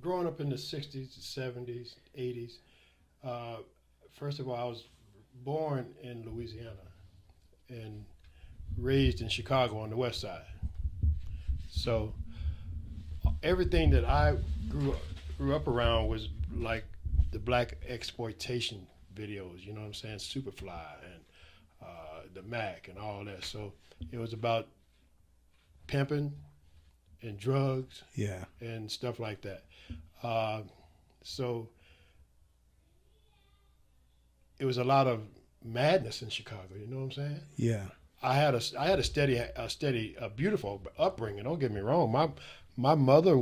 growing up in the 60s, 70s, 80s, first of all, I was born in Louisiana and raised in Chicago on the west side. So everything that I grew up around was like the black exploitation videos, you know what I'm saying? Superfly and the Mac and all that. So it was about pimping and drugs Yeah. and stuff like that. So it was a lot of madness in Chicago. You know what I'm saying? Yeah. I had a steady, beautiful upbringing. Don't get me wrong. My mother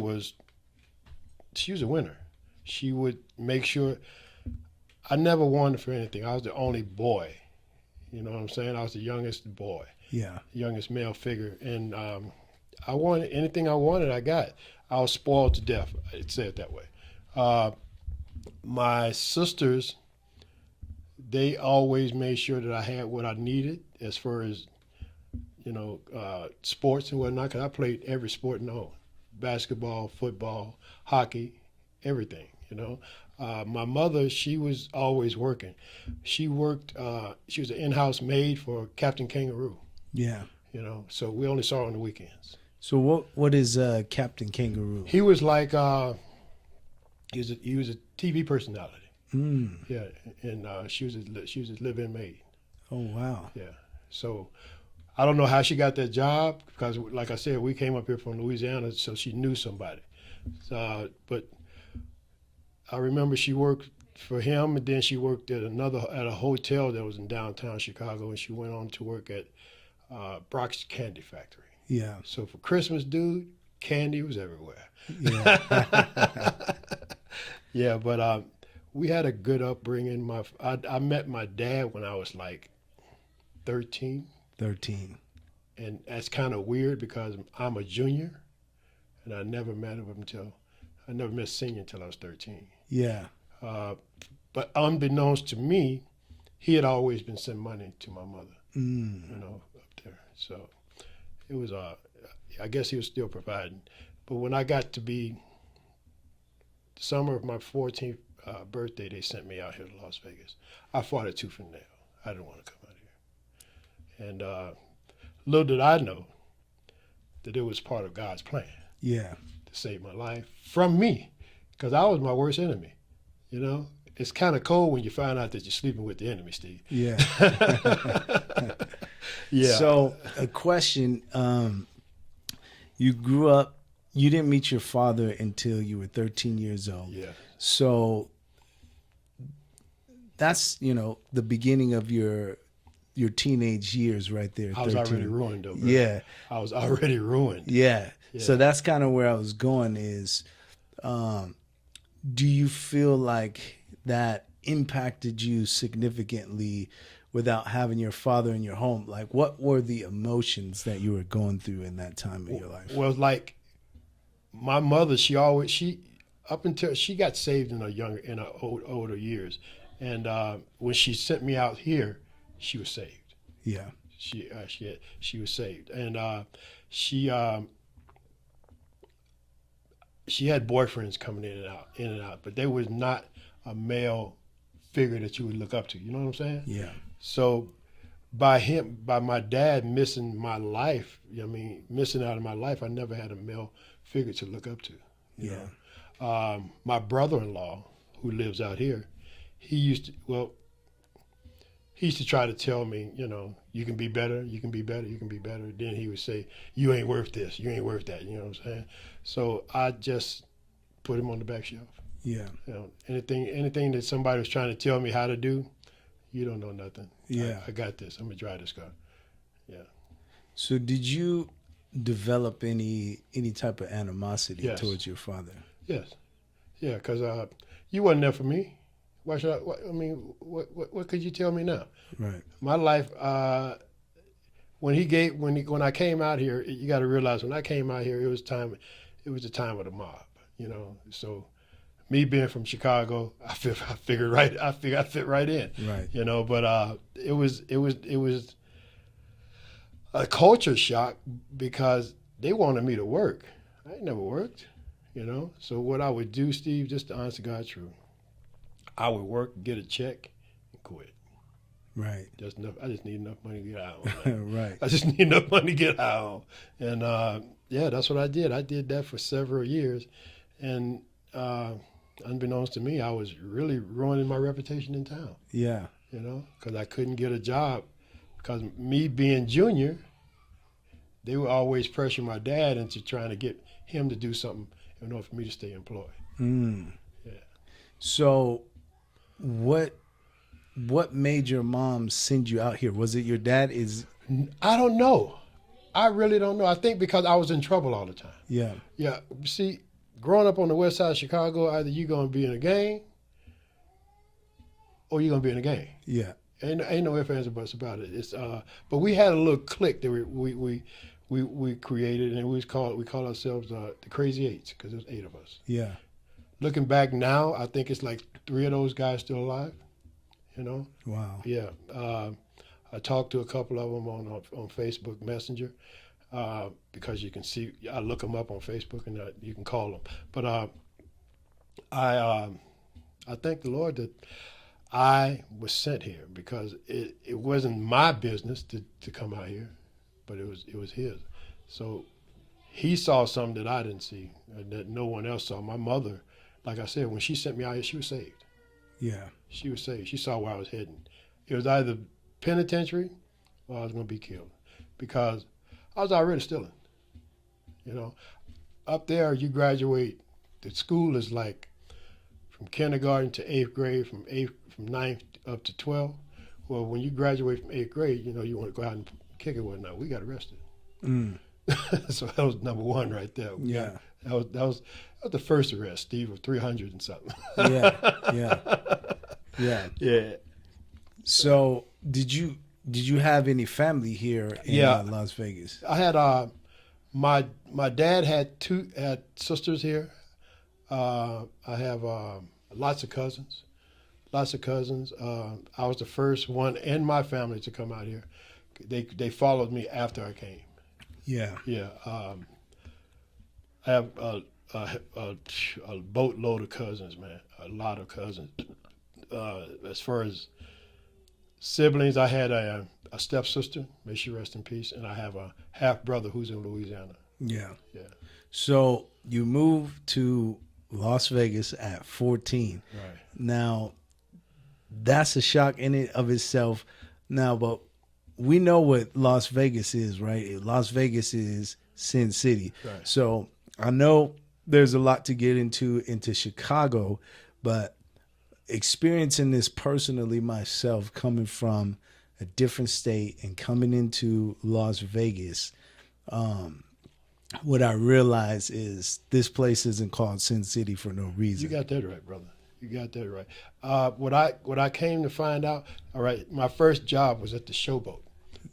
she was a winner. She would make sure I never wanted for anything. I was the only boy. You know what I'm saying? I was the youngest boy, Yeah. youngest male figure, and I wanted anything I wanted. I got. I was spoiled to death. I'd say it that way. My sisters, they always made sure that I had what I needed as far as sports and whatnot. Because I played every sport known: basketball, football, hockey, everything. My mother, she was always working. She worked. She was an in-house maid for Captain Kangaroo. Yeah. So we only saw her on the weekends. So what is Captain Kangaroo? He was like he was a TV personality. Mm. Yeah, and she was a live-in maid. Oh wow. Yeah. So I don't know how she got that job because, like I said, we came up here from Louisiana, so she knew somebody. But I remember she worked for him, and then she worked at a hotel that was in downtown Chicago, and she went on to work at Brock's Candy Factory. Yeah. So for Christmas, dude, candy was everywhere. Yeah. Yeah, but we had a good upbringing. I met my dad when I was like 13. 13. And that's kind of weird because I'm a junior, and I never met senior until I was 13. Yeah. But unbeknownst to me, he had always been sending money to my mother, Mm. up there. So it was, I guess he was still providing. But when I got to be the summer of my 14th birthday, they sent me out here to Las Vegas. I fought it tooth and nail. I didn't want to come out here. And little did I know that it was part of God's plan Yeah. to save my life from me, because I was my worst enemy. It's kind of cold when you find out that you're sleeping with the enemy, Steve. Yeah. Yeah. So a question, you grew up, you didn't meet your father until you were 13 years old. Yeah. So that's, the beginning of your teenage years right there. I was 13. already ruined, though, bro. Yeah. I was already ruined. Yeah. Yeah. So that's kind of where I was going is, do you feel like that impacted you significantly without having your father in your home? Like, what were the emotions that you were going through in that time of your life? Well, like my mother, up until she got saved in her older years, and when she sent me out here, she was saved. Yeah. She was saved, and she had boyfriends coming in and out, but they was not a male figure that you would look up to. You know what I'm saying? Yeah. So by my dad missing my life, missing out of my life, I never had a male figure to look up to. You know? My brother-in-law, who lives out here, he used to try to tell me, you can be better, you can be better, you can be better. Then he would say, you ain't worth this, you ain't worth that. You know what I'm saying? So I just put him on the back shelf. Yeah. Anything that somebody was trying to tell me how to do, you don't know nothing. Yeah. I got this. I'm gonna drive this car. Yeah. So did you develop any type of animosity Yes. towards your father? Yes. Yeah, because you wasn't there for me. Why should I? What could you tell me now? Right. My life. When I came out here, you got to realize when I came out here, it was the time of the mob. So me being from Chicago, I fit right in. Right. But it was a culture shock because they wanted me to work. I ain't never worked. you know. So what I would do, Steve, just to honest to God truth, I would work, get a check, and quit. Right. Just enough. I just need enough money to get out. Right. I just need enough money to get out. And yeah, that's what I did. I did that for several years, and unbeknownst to me, I was really ruining my reputation in town. Yeah. You know, because I couldn't get a job. Because me being junior, they would always pressure my dad into trying to get him to do something in order for me to stay employed. Mm. Yeah. So, what made your mom send you out here? Was it your dad? I don't know. I really don't know. I think because I was in trouble all the time. Yeah. Yeah. See, growing up on the west side of Chicago, either you're going to be in a gang or you're going to be in a gang. Yeah. Ain't no ifs, ands, or buts about it. It's but we had a little clique that we created, and we call ourselves the Crazy Eights because there's 8 of us. Yeah. Looking back now, I think it's like 3 of those guys still alive. You know. Wow. Yeah. I talked to a couple of them on Facebook Messenger because you can see. I look them up on Facebook and you can call them. But I thank the Lord that I was sent here because it wasn't my business to come out here, but it was his. So he saw something that I didn't see, that no one else saw. My mother, like I said, when she sent me out here, she was saved. Yeah. She was saved. She saw where I was heading. It was either penitentiary or I was going to be killed because I was already stealing. You know, up there you graduate. The school is like from kindergarten to 8th grade, from 9th up to 12. Well, when you graduate from 8th grade, you know, you want to go out and kick it. Whatnot. We got arrested. Mm. So that was number one right there. Yeah. That was the first arrest, Steve, of 300 and something. Yeah. Yeah. Yeah. Yeah. So did you have any family here in Las Vegas? I had my dad had sisters here. I have lots of cousins. I was the first one in my family to come out here. They followed me after I came. Yeah. Yeah. I have a boatload of cousins, man. A lot of cousins. As far as siblings, I had a stepsister, may she rest in peace, and I have a half brother who's in Louisiana. Yeah. Yeah. So you moved to Las Vegas at 14. Right. Now, that's a shock in it of itself. Now, but we know what Las Vegas is, right? Las Vegas is Sin City. Right. So I know there's a lot to get into Chicago, but experiencing this personally myself, coming from a different state and coming into Las Vegas, what I realize is this place isn't called Sin City for no reason. You got that right, brother. You got that right. What I came to find out, all right, my first job was at the Showboat,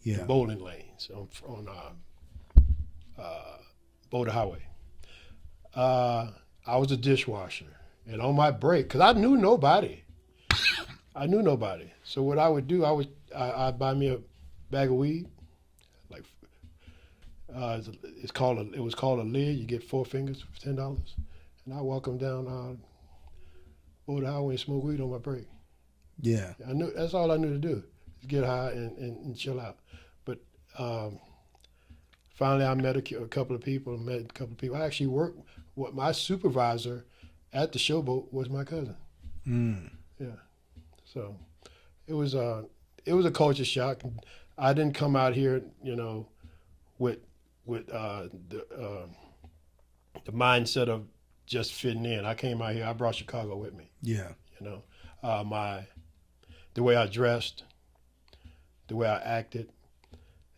Yeah. the bowling lanes on Boulder Highway. I was a dishwasher, and on my break, because I knew nobody. So what I would do, I'd buy me a bag of weed, like it was called a lid. You get 4 fingers for $10, and I walk them down Boulder Highway and smoke weed on my break. Yeah. I knew that's all I knew to do, is get high and chill out. But finally, I met a couple of people. I actually worked. What my supervisor at the Showboat was my cousin. Mm. Yeah. So it was a culture shock. I didn't come out here, you know, with the mindset of just fitting in. I came out here. I brought Chicago with me. Yeah. You know, the way I dressed, the way I acted.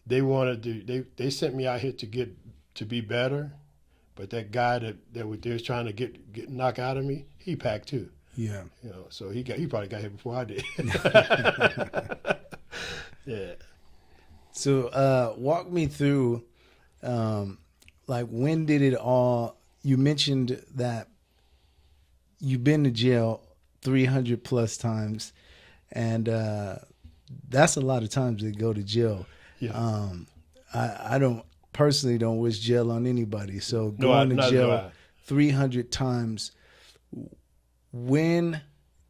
They wanted to. They sent me out here to be better, but that guy that they was trying to get knock out of me, he packed too. Yeah. You know, so he probably got here before I did. Yeah. So walk me through, like, when did it all? You mentioned that you've been to jail 300 plus times, and that's a lot of times to go to jail. Yeah. I don't personally don't wish jail on anybody. So No, going to neither do jail, I. 300 times. When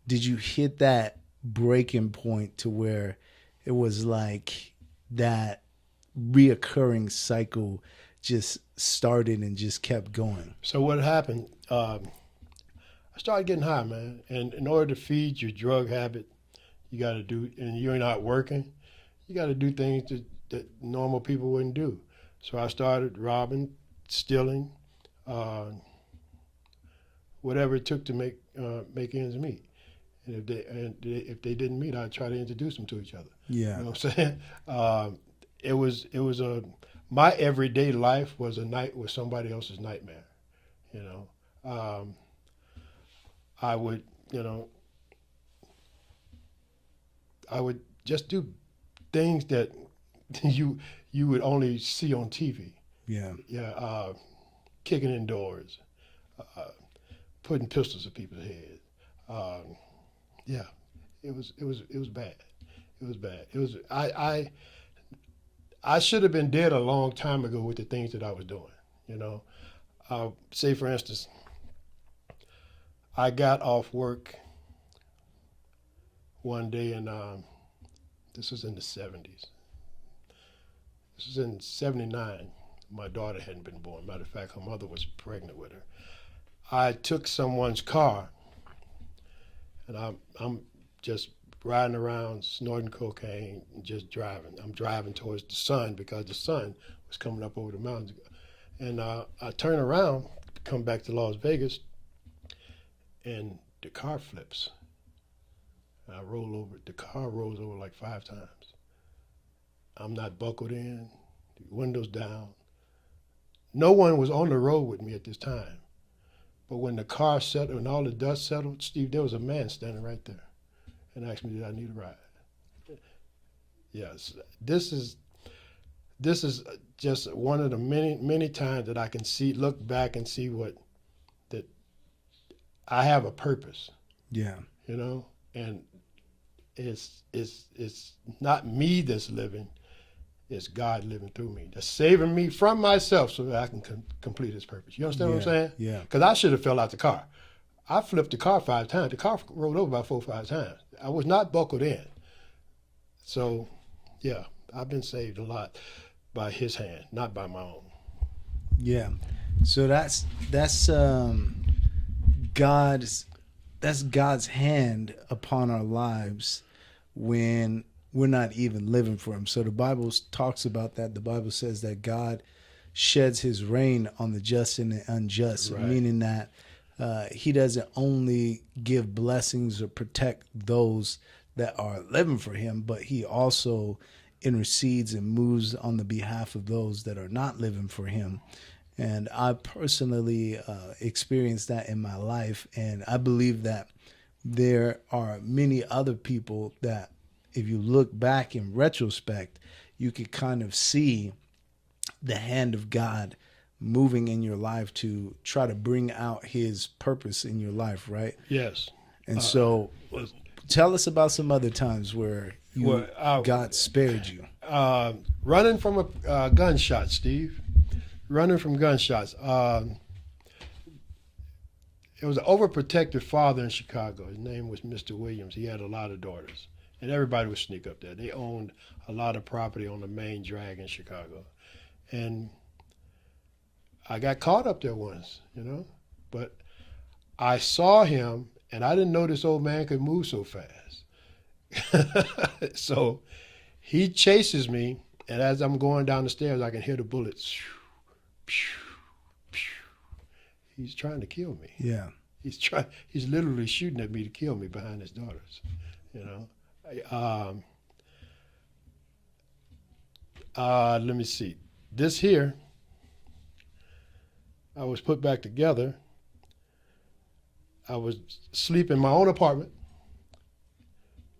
did you hit that breaking point to where it was like that reoccurring cycle just started and just kept going? So what happened? I started getting high, man. And in order to feed your drug habit, you got to do, and you're not working, you got to do things that normal people wouldn't do. So I started robbing, stealing, uh, whatever it took to make ends meet. And if they didn't meet, I'd try to introduce them to each other. Yeah. You know what I'm saying? It was my everyday life was a night was somebody else's nightmare. You know, I would I would just do things that you would only see on TV. Yeah. Yeah, kicking in doors, uh, putting pistols at people's heads. Yeah, it was bad. It was bad. It was I should have been dead a long time ago with the things that I was doing. You know, say for instance, I got off work one day, and this was in the '70s. This was in '79. My daughter hadn't been born. Matter of fact, her mother was pregnant with her. I took someone's car, and I'm just riding around snorting cocaine and just driving. I'm driving towards the sun because the sun was coming up over the mountains. And I turn around, come back to Las Vegas, and the car flips. I roll over. The car rolls over like 5 times. I'm not buckled in, the windows down. No one was on the road with me at this time. But when the car settled and all the dust settled, Steve, there was a man standing right there and asked me, did I need a ride? Yes, this is just one of the many times that I can look back and see that I have a purpose. Yeah. You know, and it's not me that's living, it's God living through me, that's saving me from myself so that I can complete His purpose. You understand what I'm saying? Yeah. Because I should have fell out the car. I flipped the car 5 times. The car rolled over about 4 or 5 times. I was not buckled in. So, yeah, I've been saved a lot by His hand, not by my own. Yeah. So that's God's hand upon our lives when we're not even living for Him. So the Bible talks about that. The Bible says that God sheds His rain on the just and the unjust, Right. meaning that He doesn't only give blessings or protect those that are living for Him, but He also intercedes and moves on the behalf of those that are not living for Him. And I personally experienced that in my life. And I believe that there are many other people that, if you look back in retrospect, you could kind of see the hand of God moving in your life to try to bring out His purpose in your life, right? Yes. And so tell us about some other times where God spared you. Running from a gunshot, Steve. Running from gunshots. It was an overprotective father in Chicago. His name was Mr. Williams. He had a lot of daughters, and everybody would sneak up there. They owned a lot of property on the main drag in Chicago, and I got caught up there once, but I saw him, and I didn't know this old man could move so fast. So he chases me, and as I'm going down the stairs, I can hear the bullets. He's trying to kill me. Yeah. He's literally shooting at me to kill me behind his daughters. Let me see. This here, I was put back together. I was asleep in my own apartment,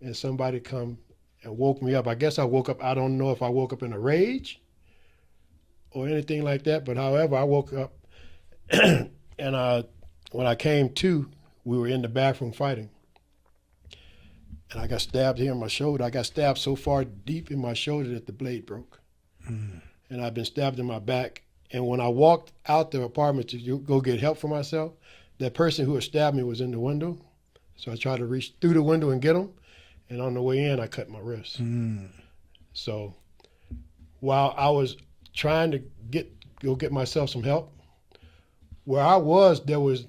and somebody come and woke me up. I guess I woke up. I don't know if I woke up in a rage or anything like that, but however, I woke up, and when I came to, we were in the bathroom fighting, and I got stabbed here in my shoulder. I got stabbed so far deep in my shoulder that the blade broke. And I've been stabbed in my back And when I walked out the apartment to go get help for myself, that person who had stabbed me was in the window. So I tried to reach through the window and get him. And on the way in, I cut my wrist. So while I was trying to go get myself some help, where I was, there was.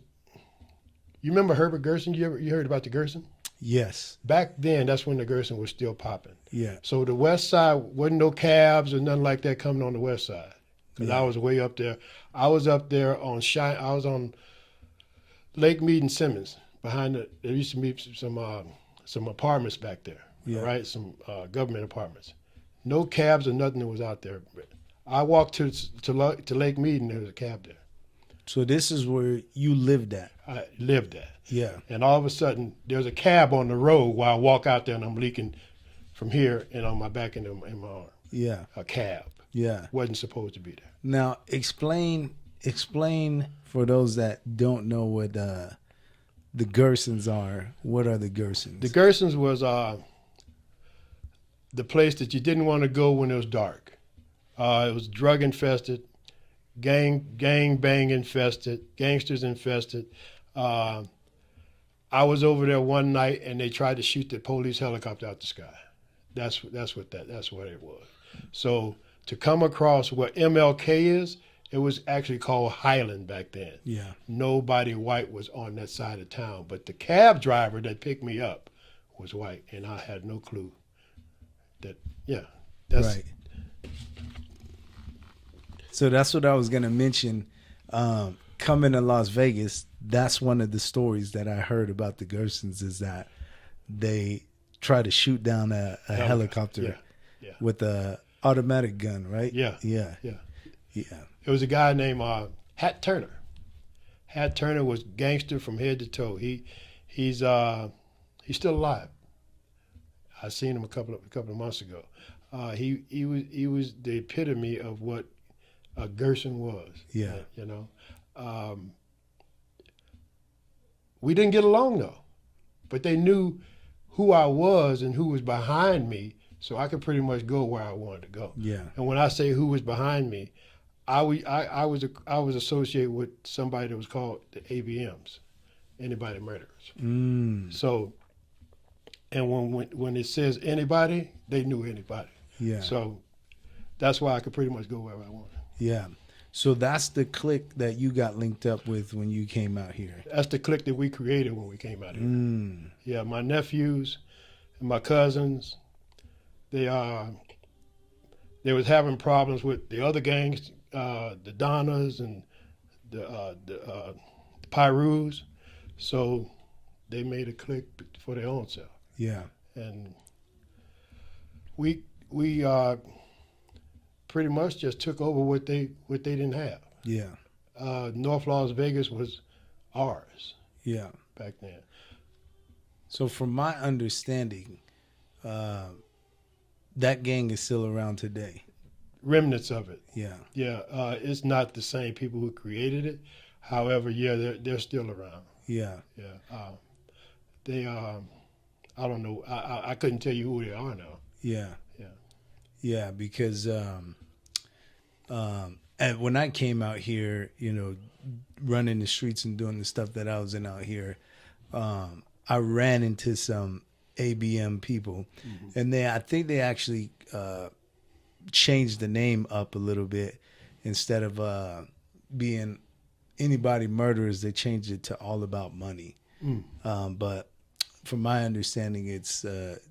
You remember Herbert Gerson? You heard about the Gerson? Yes. Back then, that's when the Gerson was still popping. Yeah. So the west side wasn't no cabs or nothing like that coming on the west side. Because Yeah. I was way up there. I was up there on I was on Lake Mead and Simmons behind there used to be some apartments back there. Yeah. Right, some government apartments. No cabs or nothing that was out there. I walked to Lake Mead and there was a cab there. So this is where you lived at. I lived at. Yeah. And all of a sudden, there's a cab on the road while I walk out there and I'm leaking from here and on my back and in my arm. Yeah. A cab. Yeah. Wasn't supposed to be there. Now explain for those that don't know what the Gersons are. What are the Gersons? The Gersons was the place that you didn't want to go when it was dark. It was drug infested, gang bang infested, gangsters infested. I was over there one night and they tried to shoot the police helicopter out the sky. That's what it was. So to come across where MLK is, it was actually called Highland back then. Yeah. Nobody white was on that side of town, but the cab driver that picked me up was white, and I had no clue. That's right. So that's what I was gonna mention. Coming to Las Vegas, that's one of the stories that I heard about the Gersons is that they try to shoot down a helicopter with a automatic gun, right? Yeah. It was a guy named Hat Turner. Hat Turner was gangster from head to toe. He's still alive. I seen him a couple of months ago. He was the epitome of what a Gerson was. Yeah. You know. We didn't get along though, but they knew who I was and who was behind me, so I could pretty much go where I wanted to go. Yeah. And when I say who was behind me, I was associated with somebody that was called the ABMs, anybody murderers. So, and when it says anybody, they knew anybody. Yeah. So that's why I could pretty much go wherever I wanted. Yeah. So that's the clique that you got linked up with when you came out here. That's the clique that we created when we came out here. Yeah, my nephews and my cousins, they was having problems with the other gangs, the Donnas and the Pyrus. So they made a clique for their own self. Yeah. And we pretty much just took over what they didn't have. Yeah. North Las Vegas was ours. Yeah. Back then. So from my understanding, that gang is still around today. Remnants of it. Yeah. Yeah. It's not the same people who created it. However, yeah, they're still around. Yeah. Yeah. They I don't know. I couldn't tell you who they are now. Yeah. Yeah. Yeah, because and when I came out here, running the streets and doing the stuff that I was in out here, I ran into some ABM people, and I think they actually changed the name up a little bit. Instead of being anybody murderers, they changed it to All About Money. But from my understanding, it's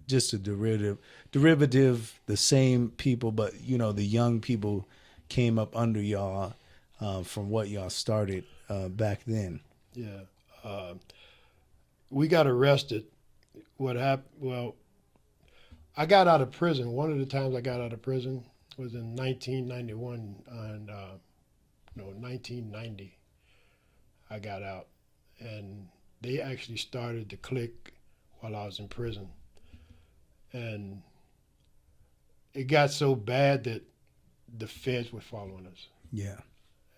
just a derivative, the same people, but the young people came up under y'all from what y'all started back then. Yeah. We got arrested. What happened? Well, I got out of prison. One of the times I got out of prison was in 1991 and 1990. I got out, and they actually started the clique while I was in prison. And it got so bad that the feds were following us. Yeah.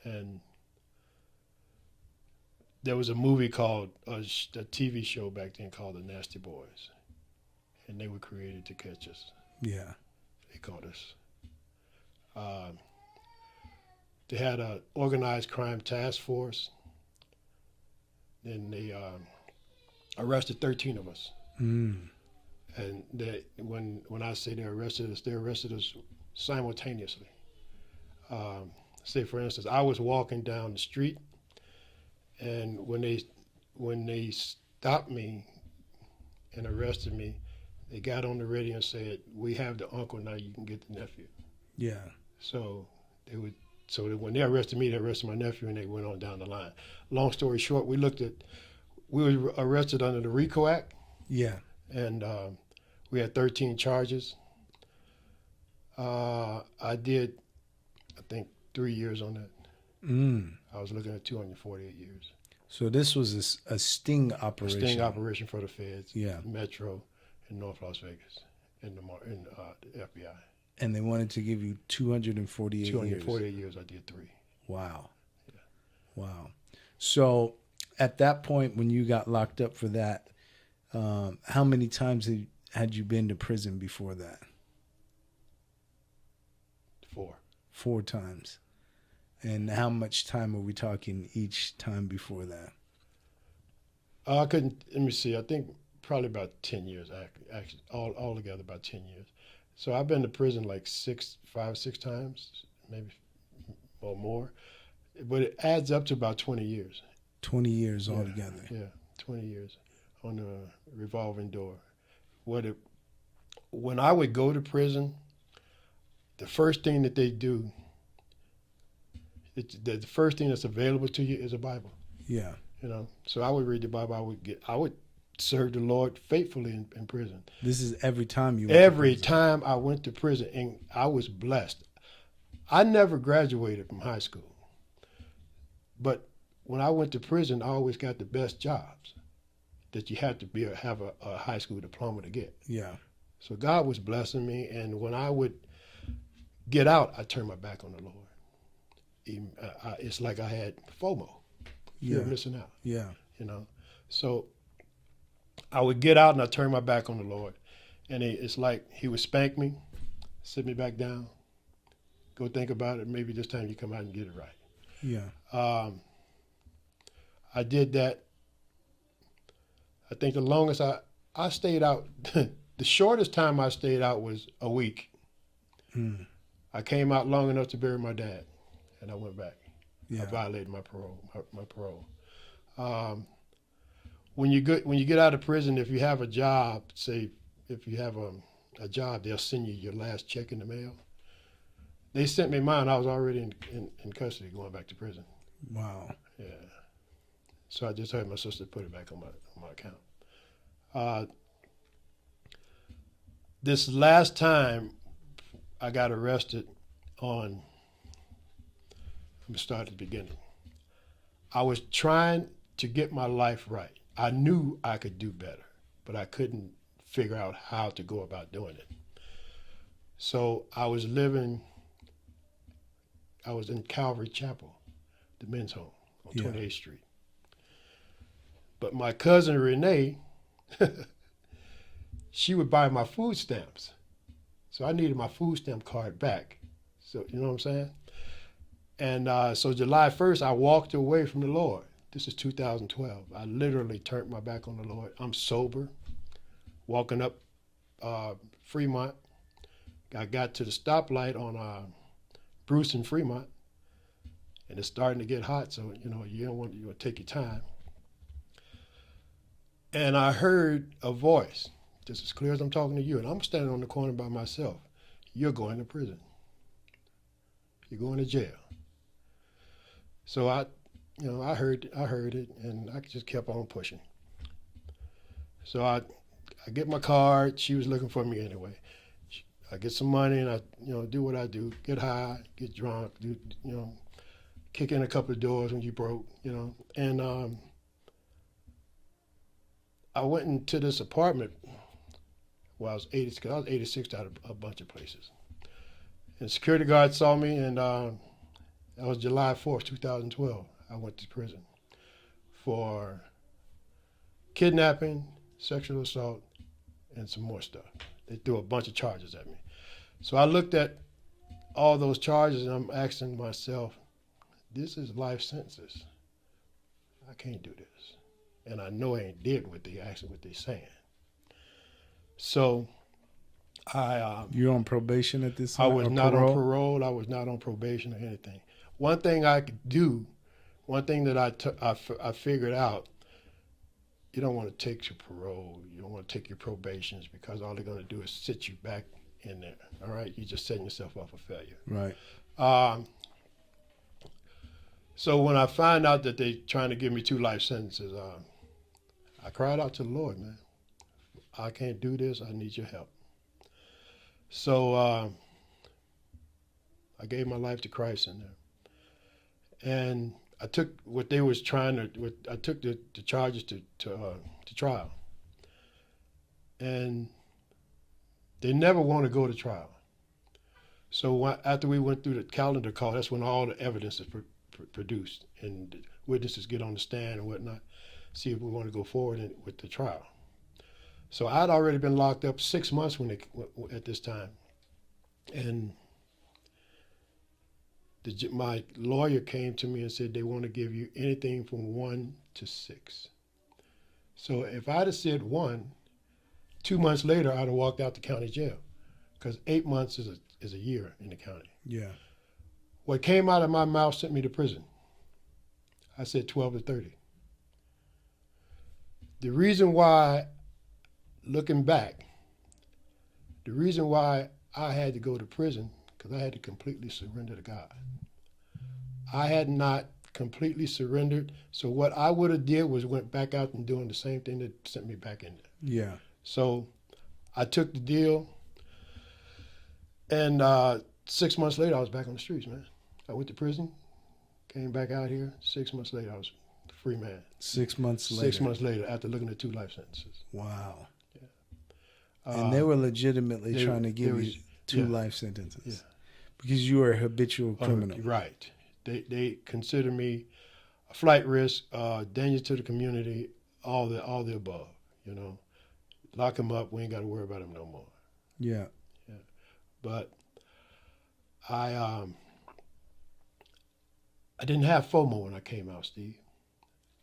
And there was a movie called, a TV show back then called The Nasty Boys. And they were created to catch us. Yeah. They caught us. they had a organized crime task force, and they arrested 13 of us. Mm. And when I say they arrested us simultaneously. Say for instance, I was walking down the street, and when they stopped me and arrested me, they got on the radio and said, "We have the uncle now. You can get the nephew." Yeah. So they would. So that when they arrested me, they arrested my nephew, and they went on down the line. Long story short, we were arrested under the RICO Act, Yeah. and we had 13 charges. I did, I think, 3 years on that. Mm. I was looking at 248 years. So this was a sting A operation. sting operation for the feds, Yeah. Metro, in North Las Vegas, in the FBI. And they wanted to give you 248 years. 248 years. I did 3. Wow. Yeah. Wow. So at that point, when you got locked up for that, how many times had you been to prison before that? 4. 4 times. And how much time are we talking each time before that? I couldn't. Let me see. I think probably about 10 years. Actually, all together about 10 years. So I've been to prison like 5, 6 times, maybe or more. But it adds up to about 20 years. 20 years Yeah, altogether. Yeah, 20 years on a revolving door. When I would go to prison, the first thing that they do, the first thing that's available to you is a Bible. Yeah. You know, so I would read the Bible. I would serve the Lord faithfully in prison. This is every time you went Every to prison. time I went to prison, and I was blessed. I never graduated from high school, but when I went to prison, I always got the best jobs that you had to have a high school diploma to get. Yeah. So God was blessing me, and when I would get out, I turned my back on the Lord. It's like I had FOMO, fear of missing out. Yeah. You know, so I would get out and I turned my back on the Lord, and it's like He would spank me, sit me back down, go think about it. Maybe this time you come out and get it right. Yeah. I did that. I think the longest I stayed out, the shortest time I stayed out was a week. Mm. I came out long enough to bury my dad, and I went back. Yeah. I violated my parole. When you get out of prison, if you have a job, say if you have a job, they'll send you your last check in the mail. They sent me mine. I was already in custody, going back to prison. Wow. Yeah. So I just heard my sister put it back on my account. This last time I got arrested on, let me start at the beginning. I was trying to get my life right. I knew I could do better, but I couldn't figure out how to go about doing it. So I was in Calvary Chapel, the men's home on 28th Street. But my cousin Renee, she would buy my food stamps. So I needed my food stamp card back. So, you know what I'm saying? And so July 1st, I walked away from the Lord. This is 2012. I literally turned my back on the Lord. I'm sober, walking up Fremont. I got to the stoplight on Bruce and Fremont, and it's starting to get hot, so you want to take your time. And I heard a voice, just as clear as I'm talking to you, and I'm standing on the corner by myself. You're going to prison. You're going to jail. So I heard it, and I just kept on pushing. So I get my card. She was looking for me anyway. I get some money, and I do what I do: get high, get drunk, kick in a couple of doors when you broke, and I went into this apartment while I was 86, because I was 86 out of a bunch of places. And the security guard saw me, and that was July 4th, 2012. I went to prison for kidnapping, sexual assault, and some more stuff. They threw a bunch of charges at me. So I looked at all those charges, and I'm asking myself, this is life sentences. I can't do this. And I know I ain't did what they saying. So You're on probation at this I time? was or not on parole? parole. I was not on probation or anything. One thing I could do, one thing that I figured out, you don't want to take your parole. You don't want to take your probations because all they're going to do is sit you back in there. All right? You're just setting yourself up for failure. Right. So when I find out that they're trying to give me 2 life sentences, I cried out to the Lord, man. I can't do this. I need your help. So I gave my life to Christ in there, and I took what they was trying to. I took the charges to trial, and they never want to go to trial. So after we went through the calendar call, that's when all the evidence is produced, and the witnesses get on the stand and whatnot, see if we want to go forward with the trial. So I'd already been locked up 6 months at this time, and my lawyer came to me and said they want to give you anything from 1 to 6. So if I'd have said 1, 2 months later I'd have walked out the county jail, because 8 months is a year in the county. Yeah. What came out of my mouth sent me to prison. I said 12 to 30. The reason why, looking back, the reason why I had to go to prison, because I had to completely surrender to God. I had not completely surrendered, so what I would have did was went back out and doing the same thing that sent me back in there. Yeah. So I took the deal, and 6 months later I was back on the streets, man. I went to prison, came back out here. 6 months later I was a free man. 6 months later. 6 months later, after looking at 2 life sentences. Wow. Yeah. And they were legitimately trying to give you 2 yeah. life sentences. Yeah. Because you were a habitual criminal. Right. They consider me a flight risk, danger to the community, all the above. You know, lock them up. We ain't got to worry about them no more. Yeah. Yeah. But I didn't have FOMO when I came out, Steve.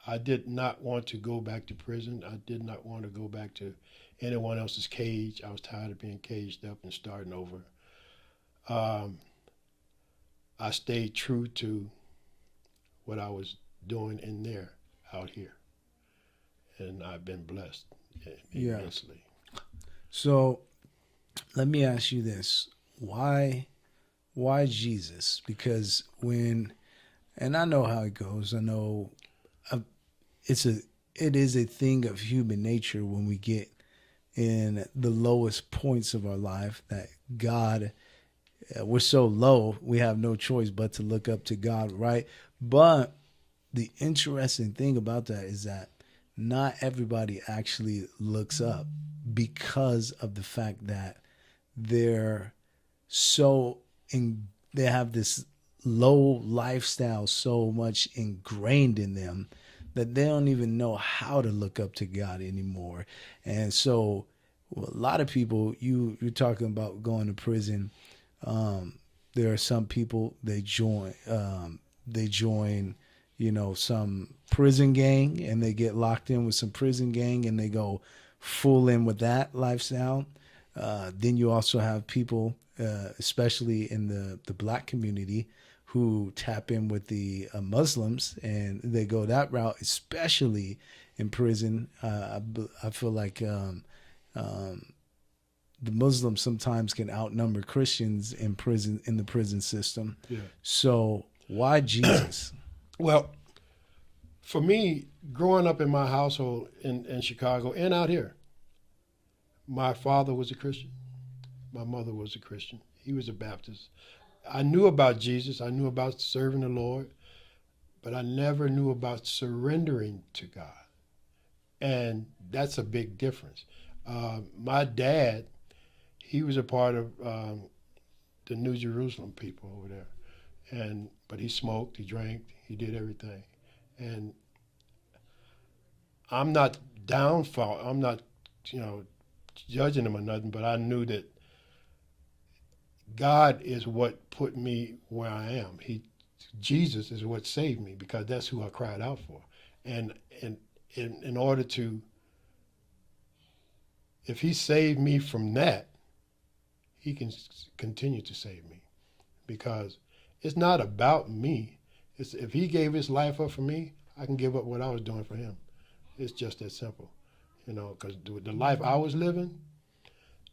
I did not want to go back to prison. I did not want to go back to anyone else's cage. I was tired of being caged up and starting over. I stayed true to what I was doing in there, out here. And I've been blessed immensely. So let me ask you this. Why Jesus? Because and I know how it goes. I know it is a thing of human nature when we get in the lowest points of our life that God, we're so low, we have no choice but to look up to God, right? But the interesting thing about that is that not everybody actually looks up because of the fact that they're they have this low lifestyle so much ingrained in them that they don't even know how to look up to God anymore. And so a lot of people, you're talking about going to prison. There are some people, they join, some prison gang, and they get locked in with some prison gang and they go full in with that lifestyle. Then you also have people, especially in the black community, who tap in with the Muslims and they go that route, especially in prison. I feel like the Muslims sometimes can outnumber Christians in prison, in the prison system. Yeah. So why Jesus? Well, for me, growing up in my household in Chicago and out here, my father was a Christian. My mother was a Christian. He was a Baptist. I knew about Jesus. I knew about serving the Lord, but I never knew about surrendering to God. And that's a big difference. My dad, he was a part of the New Jerusalem people over there. But he smoked, he drank, he did everything. And I'm not I'm not, judging him or nothing, but I knew that God is what put me where I am. He Jesus is what saved me, because that's who I cried out for. And in order to, if he saved me from that, he can continue to save me, because it's not about me. It's, if he gave his life up for me, I can give up what I was doing for him. It's just that simple, you know. Because the life I was living,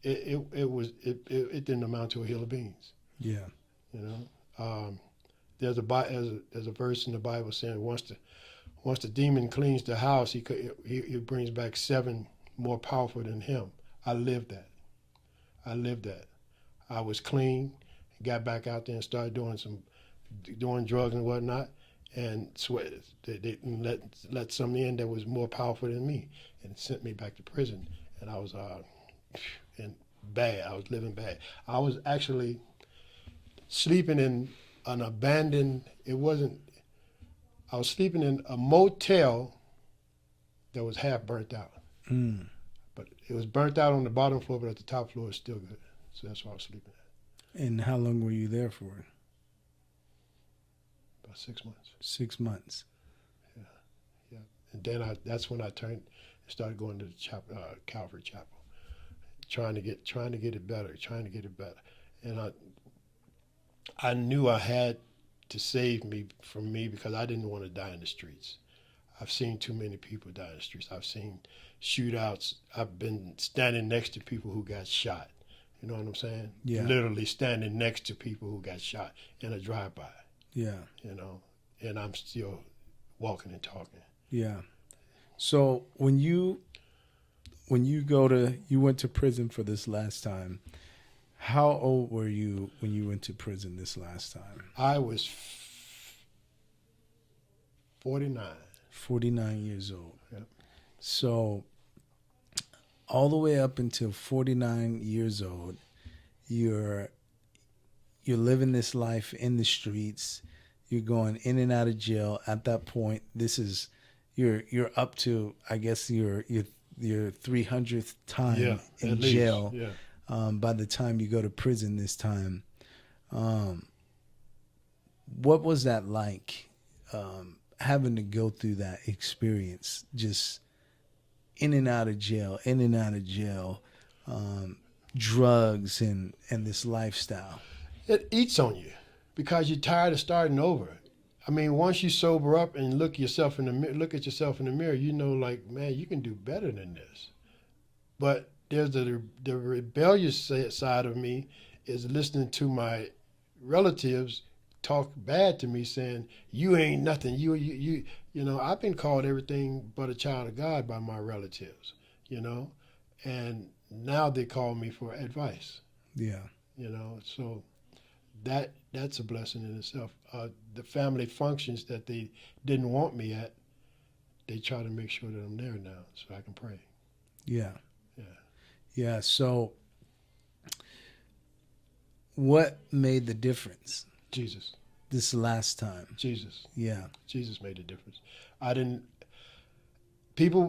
it didn't amount to a hill of beans. Yeah. You know, there's a verse in the Bible saying once the demon cleans the house, he brings back 7 more powerful than him. I lived that. I was clean, got back out there and started doing drugs and whatnot, and they let some in that was more powerful than me, and sent me back to prison. And I was bad. I was living bad. I was actually sleeping in an abandoned. I was sleeping in a motel that was half burnt out. Mm. But it was burnt out on the bottom floor, but at the top floor it's still good. So that's where I was sleeping at. And how long were you there for? About 6 months. 6 months. Yeah. And then that's when I started going to the Calvary Chapel, trying to get it better. And I knew I had to save me from me, because I didn't want to die in the streets. I've seen too many people die in the streets. I've seen shootouts. I've been standing next to people who got shot. You know what I'm saying? Yeah. Literally standing next to people who got shot in a drive-by. Yeah. You know, and I'm still walking and talking. Yeah. So when you went to prison for this last time, how old were you when you went to prison this last time? I was 49. 49 years old. Yep. So all the way up until 49 years old, you're living this life in the streets. You're going in and out of jail. At that point, you're up to, I guess, your 300th time in jail. Yeah. By the time you go to prison this time. What was that like, having to go through that experience, just in and out of jail, drugs and this lifestyle? It eats on you, because you're tired of starting over. I mean, once you sober up and look at yourself in the mirror, you know, like, man, you can do better than this. But there's the rebellious side of me is listening to my relatives talk bad to me, saying, you ain't nothing. You know, I've been called everything but a child of God by my relatives, you know, and now they call me for advice. Yeah. You know, so that's a blessing in itself. The family functions that they didn't want me at, they try to make sure that I'm there now so I can pray. Yeah. Yeah. Yeah. So what made the difference Jesus. this last time? Jesus. Yeah. Jesus made a difference.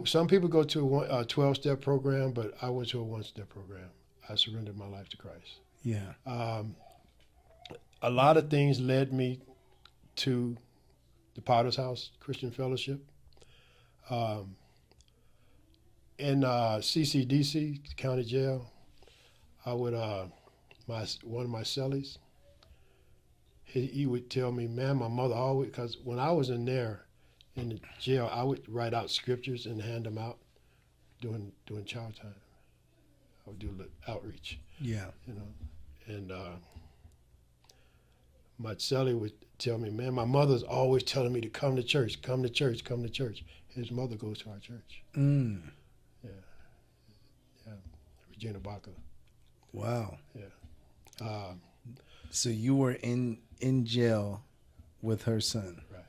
Some people go to a 12-step program, but I went to a 1-step program. I surrendered my life to Christ. Yeah. A lot of things led me to the Potter's House Christian Fellowship. In CCDC, County Jail, I would, one of my cellies, he would tell me, man, my mother always, because when I was in there, in the jail, I would write out scriptures and hand them out during child time. I would do outreach. Yeah. You know, and my cellie would tell me, man, my mother's always telling me to come to church. His mother goes to our church. Mm. Yeah. Regina Baca. Wow. Yeah. So you were in jail with her son. Right.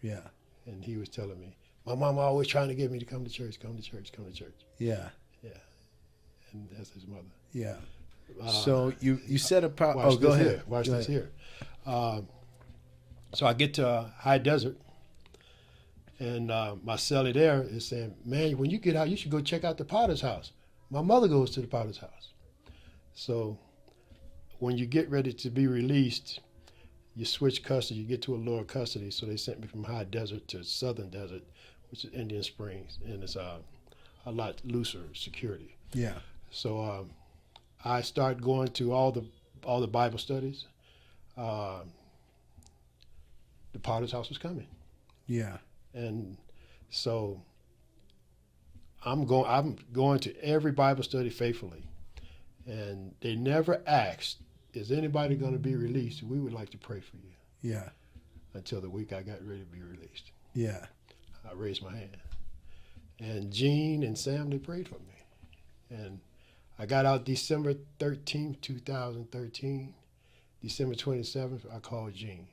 Yeah. And he was telling me, my mom always trying to get me to come to church. Yeah. Yeah. And that's his mother. Yeah. So you said about. Oh, go ahead. Watch this here. So I get to High Desert, and my cellie there is saying, man, when you get out, you should go check out the Potter's House. My mother goes to the Potter's House. So when you get ready to be released, you switch custody, you get to a lower custody. So they sent me from high desert to southern desert, which is Indian Springs, and it's a lot looser security. Yeah. So I started going to all the Bible studies. Uh, the Potter's House was coming, Yeah. and so I'm going to every Bible study faithfully, and they never asked, "Is anybody going to be released? We would like to pray for you." Yeah. Until the week I got ready to be released, Yeah. I raised my hand, and Gene and Sam, they prayed for me, and I got out December 13th, 2013. December 27th, I called Gene,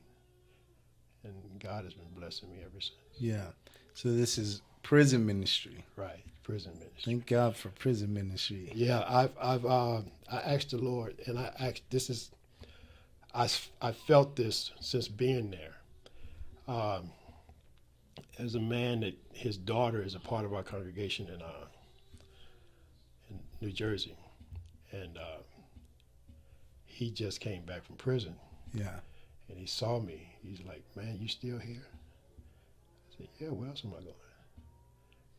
and God has been blessing me ever since. Yeah. So this is prison ministry. Right, prison ministry. Thank God for prison ministry. Yeah, I asked the Lord, and I felt this since being there. As a man that his daughter is a part of our congregation in New Jersey, and he just came back from prison, Yeah. and he saw me. He's like, "Man, you still here?" I said, "Yeah, where else am I going?"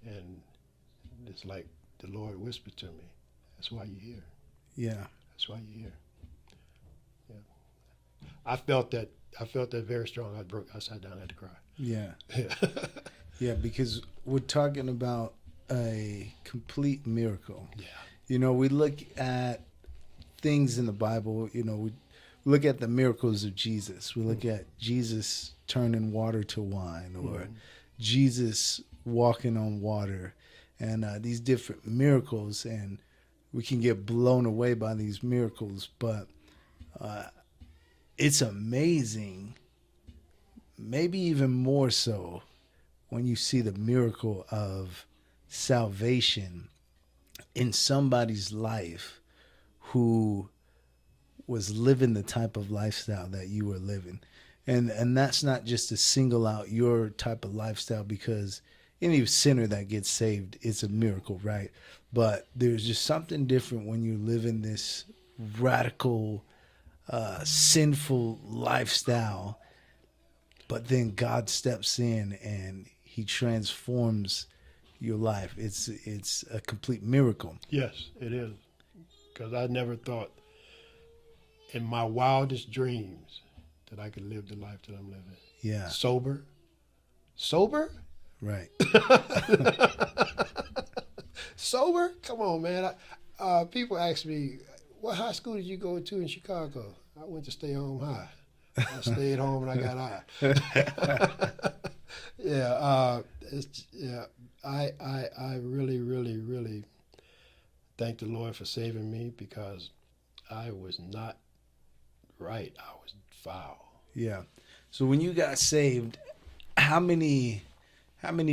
And it's like the Lord whispered to me, "That's why you're here. Yeah. That's why you're here." Yeah. I felt that. I felt that very strong. I sat down and had to cry. Yeah. Yeah. Yeah, because we're talking about a complete miracle. Yeah. You know, we look at things in the Bible, you know, we look at the miracles of Jesus. We look at Jesus turning water to wine, or Jesus walking on water, and these different miracles, and we can get blown away by these miracles, but it's amazing, maybe even more so, when you see the miracle of salvation in somebody's life who was living the type of lifestyle that you were living. And that's not just to single out your type of lifestyle, because any sinner that gets saved, it's a miracle, right? But there's just something different when you live in this radical, sinful lifestyle, but then God steps in and he transforms your life. It's a complete miracle. Yes, it is. Because I never thought in my wildest dreams that I could live the life that I'm living. Yeah. Sober? Right. Sober? Come on, man. People ask me, what high school did you go to in Chicago? I went to Stay Home High. I stayed home and I got high. I really, really, really thank the Lord for saving me, because I was not right. I was foul. Yeah. So when you got saved, how many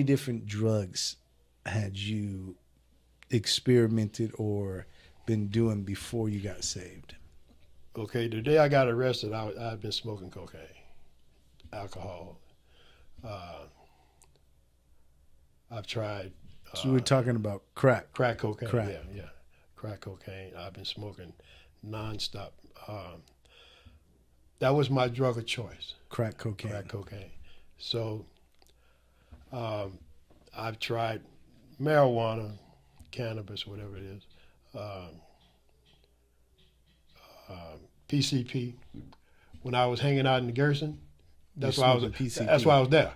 different drugs had you experimented or been doing before you got saved? Okay, the day I got arrested, I had been smoking cocaine, alcohol. I've tried. So we're talking about crack. Crack cocaine. Crack. Yeah. Crack cocaine. I've been smoking nonstop. That was my drug of choice. Crack cocaine. Crack cocaine. So I've tried marijuana, cannabis, whatever it is. PCP. When I was hanging out in the Garrison, that's why I was. PCP. That's why I was there.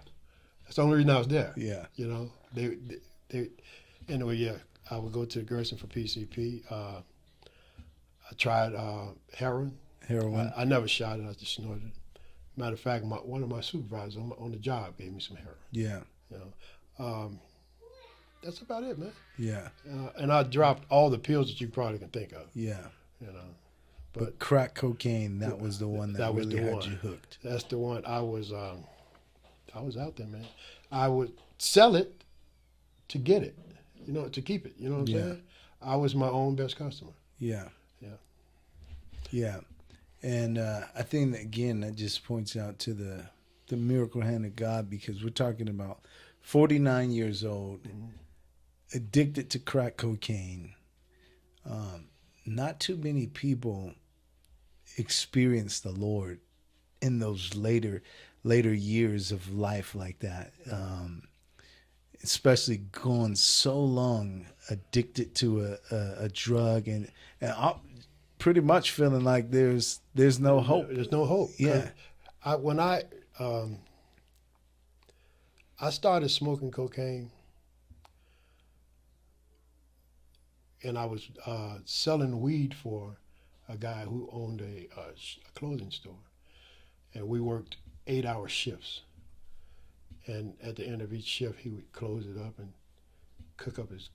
That's the only reason I was there. Yeah. You know, they anyway. Yeah, I would go to the Gerson for PCP. I tried heroin. Heroin. I never shot it. I just snorted it. Matter of fact, one of my supervisors on the job gave me some heroin. Yeah. You know, that's about it, man. Yeah. And I dropped all the pills that you probably can think of. Yeah. You know, But crack cocaine, that was the one that was really the had one. you hooked. That's the one. I was out there, man. I would sell it to get it, you know, to keep it. You know what I'm saying? I was my own best customer. Yeah. Yeah. Yeah. And I think that, again, that just points out to the miracle hand of God, because we're talking about 49 years old, addicted to crack cocaine. Not too many people experience the Lord in those later years of life like that, especially going so long addicted to a drug and pretty much feeling like there's no hope. There's no hope. 'Cause Yeah. when I started smoking cocaine, and I was selling weed for a guy who owned a clothing store, and we worked 8-hour shifts. And at the end of each shift, he would close it up and cook his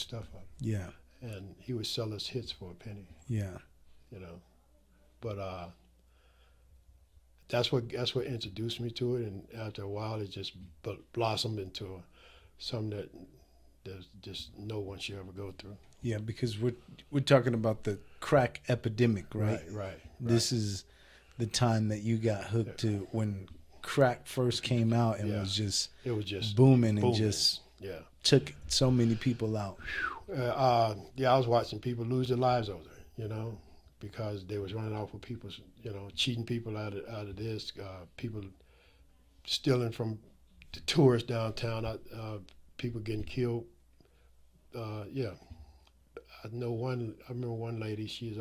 stuff up, Yeah. and he would sell us hits for a penny, Yeah. you know. But that's what introduced me to it, and after a while, it just blossomed into something that there's just no one should ever go through. Yeah, because we're talking about the crack epidemic, right? Right. This is the time that you got hooked to when crack first came out and Yeah. it was just booming and just yeah. took so many people out. I was watching people lose their lives over it, because they was running off with people, cheating people out of this, people stealing from the tourists downtown, people getting killed. Yeah, I remember one lady. She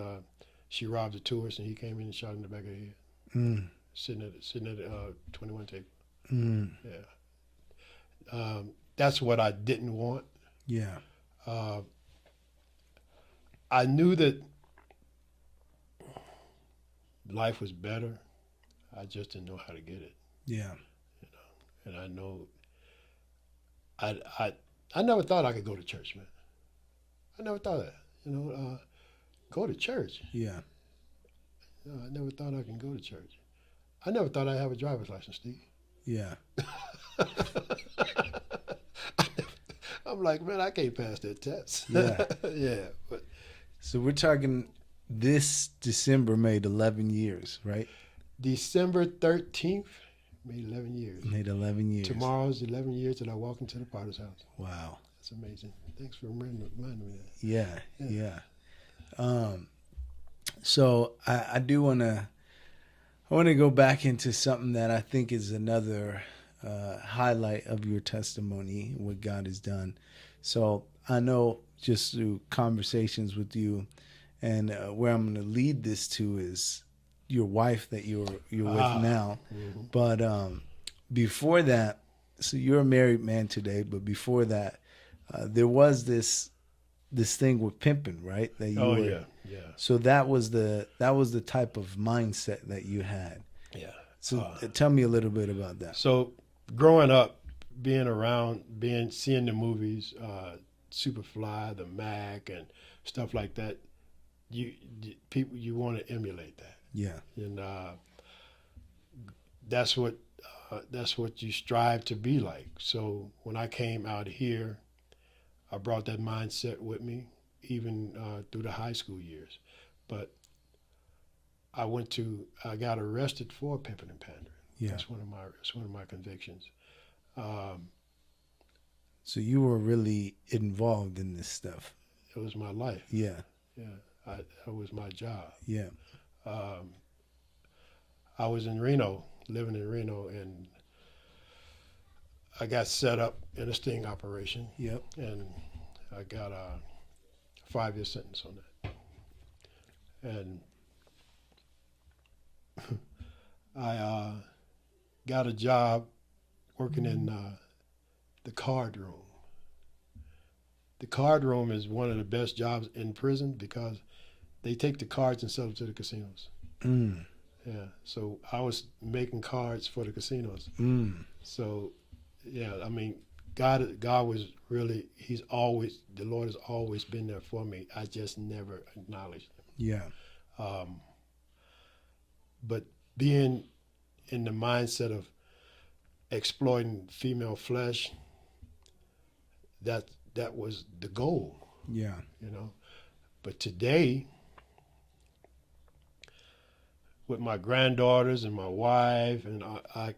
robbed a tourist, and he came in and shot her in the back of the head, Mm. sitting at the 21 table. Mm. Yeah, that's what I didn't want. Yeah. I knew that life was better. I just didn't know how to get it. Yeah. And I know I never thought I could go to church, man. I never thought that. Go to church. Yeah. I never thought I could go to church. I never thought I'd have a driver's license, Steve. Yeah. I'm like, man, I can't pass that test. Yeah. Yeah. But So we're talking this December made 11 years, right? December 13th made 11 years. Made 11 years. Tomorrow's 11 years that I walk into the Potter's house. Wow. That's amazing. Thanks for reminding me of that. Yeah. Yeah. Yeah. So I do want to go back into something that I think is another highlight of your testimony, what God has done. So I know just through conversations with you, and where I'm going to lead this to is your wife that you're with now. Mm-hmm. But before that, so you're a married man today, but before that, there was this thing with pimping, right? That you were, yeah. So that was the type of mindset that you had. Yeah. So tell me a little bit about that. So growing up, being around, seeing the movies, Superfly, The Mac, and stuff like that, you want to emulate that, Yeah. and that's what you strive to be like. So when I came out here, I brought that mindset with me, even through the high school years. But I got arrested for pimping and pandering. Yeah. That's one of my convictions. So you were really involved in this stuff. It was my life. Yeah. Yeah, it was my job. Yeah. I was in Reno, living in Reno, and I got set up in a sting operation. Yep. And I got a 5-year sentence on that. And I got a job working in the card room. The card room is one of the best jobs in prison because they take the cards and sell them to the casinos. Mm. Yeah, so I was making cards for the casinos. Mm. So, yeah, I mean, God was really, the Lord has always been there for me. I just never acknowledged him. Yeah. But being in the mindset of exploiting female flesh, that was the goal, Yeah. But today, with my granddaughters and my wife, and I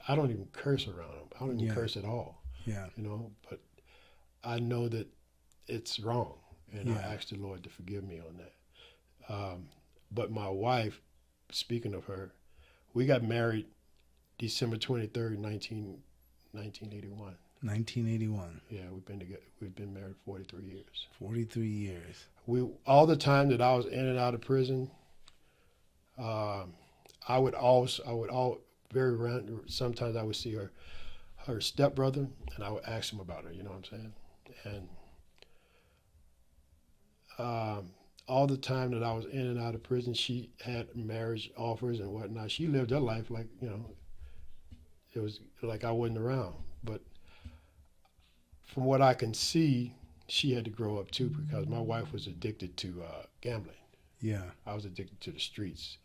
don't even curse around them. I don't even curse at all. Yeah. But I know that it's wrong, and I Yeah. ask the Lord to forgive me on that. But my wife, speaking of her, We got married December 23rd, 1981. 1981. Yeah, we've been together. We've been married 43 years. 43 years. We all the time that I was in and out of prison, I would all very random. Sometimes I would see her stepbrother, and I would ask him about her. You know what I'm saying? And all the time that I was in and out of prison, she had marriage offers and whatnot. She lived her life like, it was like I wasn't around. But from what I can see, she had to grow up too, because my wife was addicted to gambling. Yeah. I was addicted to the streets,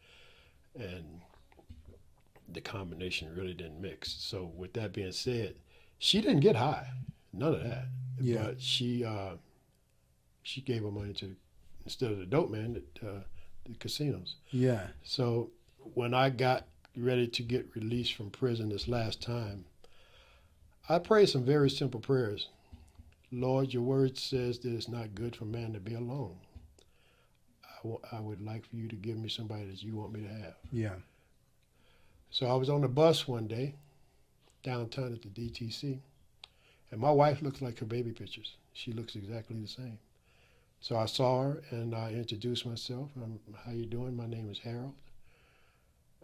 and the combination really didn't mix. So with that being said, she didn't get high, none of that. Yeah. But she gave her money to, instead of the dope man, the casinos. Yeah. So when I got ready to get released from prison this last time, I prayed some very simple prayers. Lord, your word says that it's not good for man to be alone. I would like for you to give me somebody that you want me to have. Yeah. So I was on the bus one day downtown at the DTC, and my wife looks like her baby pictures. She looks exactly the same. So I saw her, and I introduced myself. How you doing? My name is Harold.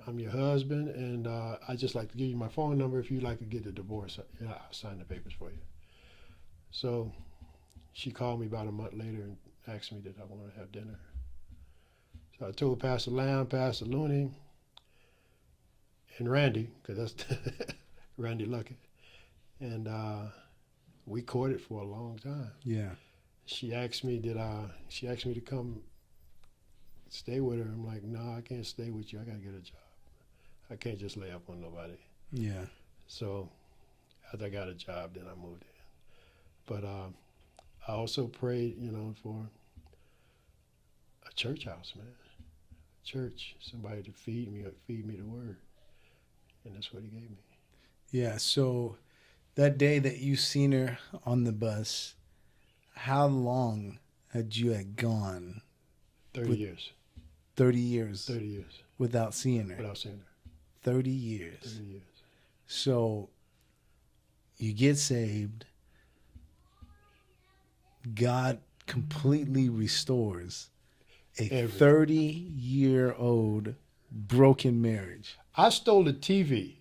I'm your husband, and I'd just like to give you my phone number if you'd like to get the divorce. I'll sign the papers for you. So she called me about a month later and asked me did I want to have dinner. So I told Pastor Lamb, Pastor Looney, and Randy, because that's Randy Luckett. And we courted for a long time. Yeah. She asked me to come stay with her. I'm like, no, I can't stay with you. I got to get a job. I can't just lay up on nobody. Yeah. So after I got a job, then I moved in. But I also prayed, for a church house, man. Church, somebody to feed me the word. And that's what he gave me. Yeah. So that day that you seen her on the bus, how long had you gone? 30 years. 30 years. 30 years. Without seeing her. Without seeing her. 30 years. 30 years. So you get saved. God completely restores a 30-year-old broken marriage. I stole the TV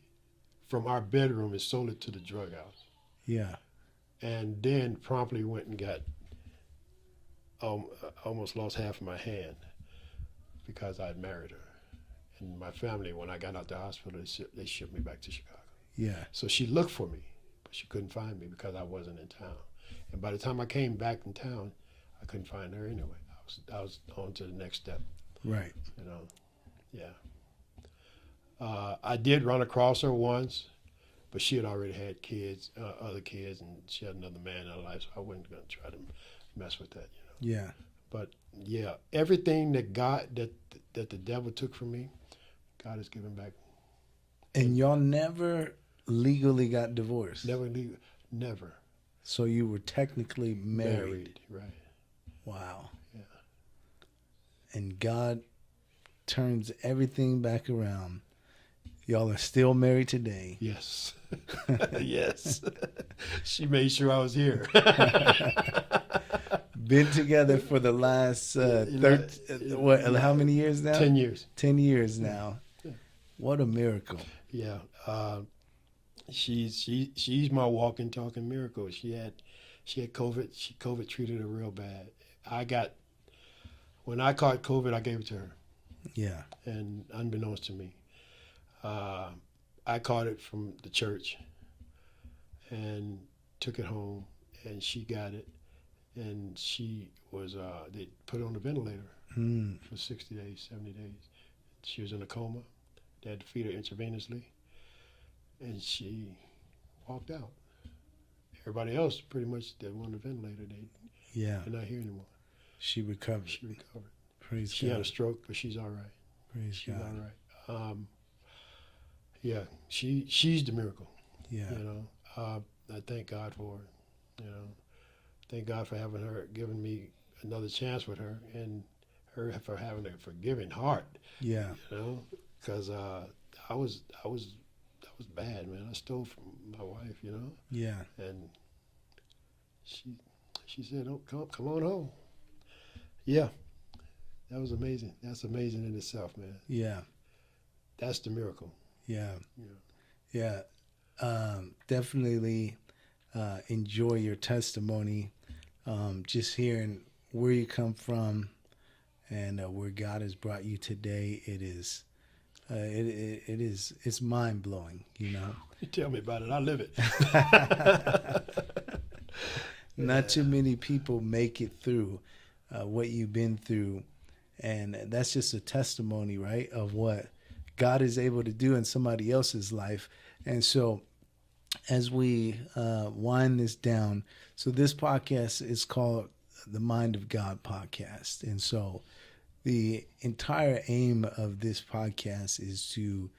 from our bedroom and sold it to the drug house. Yeah. And then promptly went and got almost lost half of my hand because I had married her. And my family, when I got out the hospital, they shipped me back to Chicago. Yeah. So she looked for me, but she couldn't find me because I wasn't in town. And by the time I came back in town, I couldn't find her anyway. I was on to the next step. Right. Yeah. I did run across her once, but she had already had kids, other kids, and she had another man in her life, so I wasn't going to try to mess with that, Yeah. But yeah, everything that the devil took from me, God has given back. And y'all never legally got divorced? Never. So you were technically married. Right. Wow. Yeah. And God turns everything back around. Y'all are still married today. Yes. Yes. She made sure I was here. Been together for the last how many years now? 10 years. 10 years now. Yeah. What a miracle. Yeah. She's my walking, talking miracle. She had COVID. COVID treated her real bad. When I caught COVID, I gave it to her. Yeah. And unbeknownst to me, I caught it from the church and took it home, and she got it, and she was they put her on the ventilator for 60 days, 70 days. She was in a coma. They had to feed her intravenously, and she walked out. Everybody else, pretty much, that were on the ventilator, they're not here anymore. She recovered. She recovered. Praise she God. had a stroke, but she's all right. Praise she's God. all right. Yeah, she's the miracle. Yeah. I thank God for her. Thank God for giving me another chance with her, and her for having a forgiving heart. Yeah. because I was bad, man. I stole from my wife, you know, Yeah. and she said, "Oh, come on home." Yeah, that was amazing. That's amazing in itself, man. Yeah. That's the miracle. Yeah. Yeah. Yeah. Definitely enjoy your testimony. Just hearing where you come from and where God has brought you today, it is. It's mind blowing, you know. You tell me about it. I live it. Not too Yeah. many people make it through what you've been through, and that's just a testimony, right, of what God is able to do in somebody else's life. And so, as we wind this down, so this podcast is called the Mind of God Podcast, and so the entire aim of this podcast is to,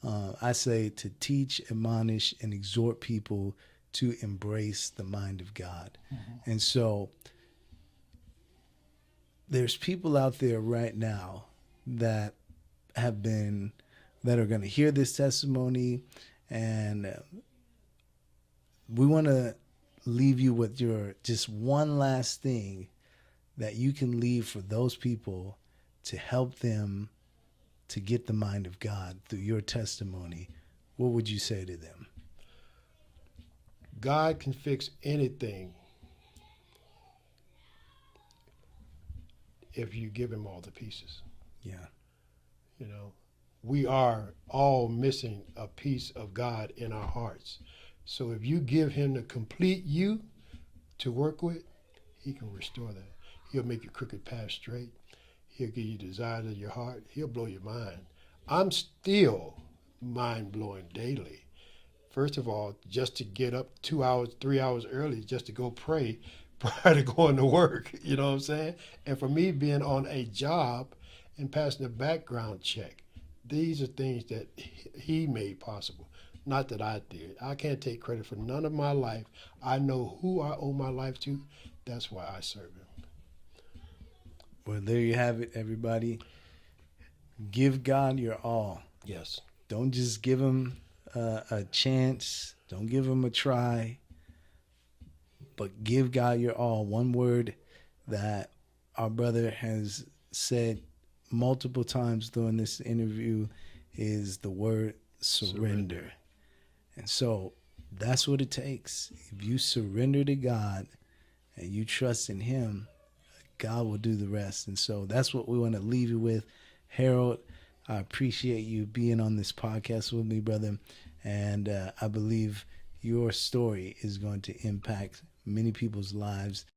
I say, to teach, admonish, and exhort people to embrace the mind of God. Mm-hmm. And so there's people out there right now that have been, that are going to hear this testimony, and we want to leave you with your just one last thing that you can leave for those people to help them to get the mind of God through your testimony. What would you say to them? God can fix anything if you give him all the pieces. Yeah. You know, we are all missing a piece of God in our hearts. So if you give him the complete you to work with, he can restore that. He'll make your crooked path straight. He'll give you desires of your heart. He'll blow your mind. I'm still mind-blowing daily. First of all, just to get up 2 hours, 3 hours early just to go pray prior to going to work, you know what I'm saying? And for me being on a job and passing a background check, these are things that he made possible, not that I did. I can't take credit for none of my life. I know who I owe my life to. That's why I serve him. Well, there you have it, everybody. Give God your all. Yes. Don't just give him a chance. Don't give him a try. But give God your all. One word that our brother has said multiple times during this interview is the word surrender. And so that's what it takes. If you surrender to God and you trust in him, God will do the rest. And so that's what we want to leave you with. Harold, I appreciate you being on this podcast with me, brother. And I believe your story is going to impact many people's lives.